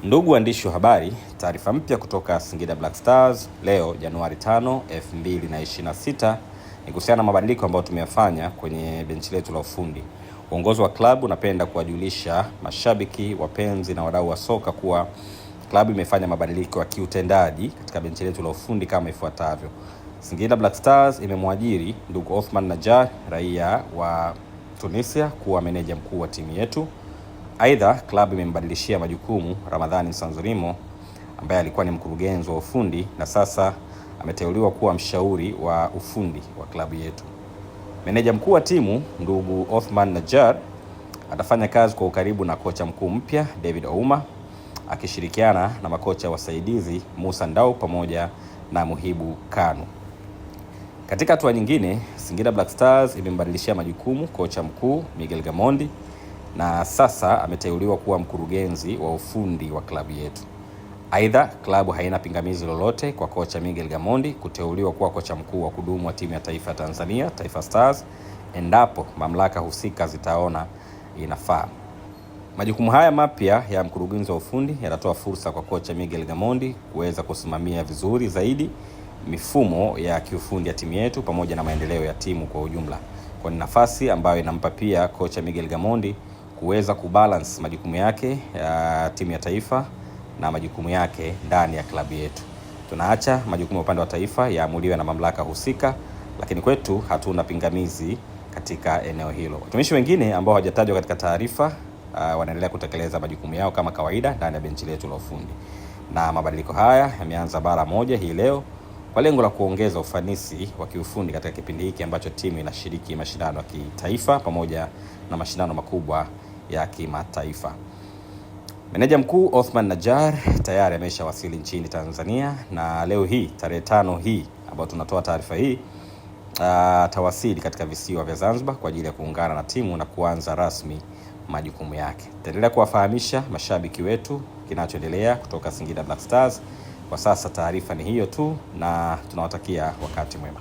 Ndugu waandishi wa habari, taarifa mpya kutoka Singida Black Stars leo Januari 5, 2026 ni kuhusiana na mabadiliko ambayo tumeyafanya kwenye benchi letu la ufundi. Uongozi wa klabu unapenda kuwajulisha mashabiki, wapenzi na wadau wa soka kuwa klabu imefanya mabadiliko ya kiutendaji katika benchi letu la ufundi kama ifuatavyo. Singida Black Stars imemwajiri ndugu Othman Najjar, raia wa Tunisia, kuwa meneja mkuu wa timu yetu. Aidha, klabu imembadilishia majukumu Ramadhani Nsanzurimo ambaye alikuwa ni mkurugenzi wa ufundi na sasa ameteuliwa kuwa mshauri wa ufundi wa klabu yetu. Meneja mkuu wa timu ndugu Othman Najjar atafanya kazi kwa ukaribu na kocha mkuu mpya David Ouma, akishirikiana na makocha wasaidizi Musa Ndau pamoja na Muhibu Kanu. Katika hatua nyingine, Singida Black Stars imembadilishia majukumu kocha mkuu Miguel Gamondi na sasa ameteuliwa kuwa mkurugenzi wa ufundi wa klabu yetu. Aidha, klabu haina pingamizi lolote kwa kocha Miguel Gamondi kuteuliwa kuwa kocha mkuu wa kudumu wa timu ya taifa ya Tanzania, Taifa Stars, endapo mamlaka husika zitaona inafaa. Majukumu haya mapya ya mkurugenzi wa ufundi yanatoa fursa kwa kocha Miguel Gamondi kuweza kusimamia vizuri zaidi mifumo ya kiufundi ya timu yetu pamoja na maendeleo ya timu kwa ujumla. Kwa nafasi ambayo inampa pia kocha Miguel Gamondi kuweza kubalance majukumu yake ya timu ya taifa na majukumu yake ndani ya klabu yetu. Tunaacha majukumu upande wa taifa yaamuliwe na mamlaka husika, lakini kwetu hatuna pingamizi katika eneo hilo. Watumishi wengine ambao hawajatajwa katika taarifa wanaendelea kutekeleza majukumu yao kama kawaida ndani ya benchi letu la ufundi. Na mabadiliko haya yameanza mara moja hii leo kwa lengo la kuongeza ufanisi wa kiufundi katika kipindi hiki ambacho timu inashiriki mashindano ya kitaifa pamoja na mashindano makubwa ya kimataifa. Meneja mkuu Othman Najjar tayari ameshawasili nchini Tanzania na leo hii tarehe 5 hii ambayo tunatoa taarifa hii atawasili katika visiwa vya Zanzibar kwa ajili ya kuungana na timu na kuanza rasmi majukumu yake. Tutaendelea kuwafahamisha mashabiki wetu kinachoendelea kutoka Singida Black Stars. Kwa sasa taarifa ni hiyo tu na tunawatakia wakati mwema.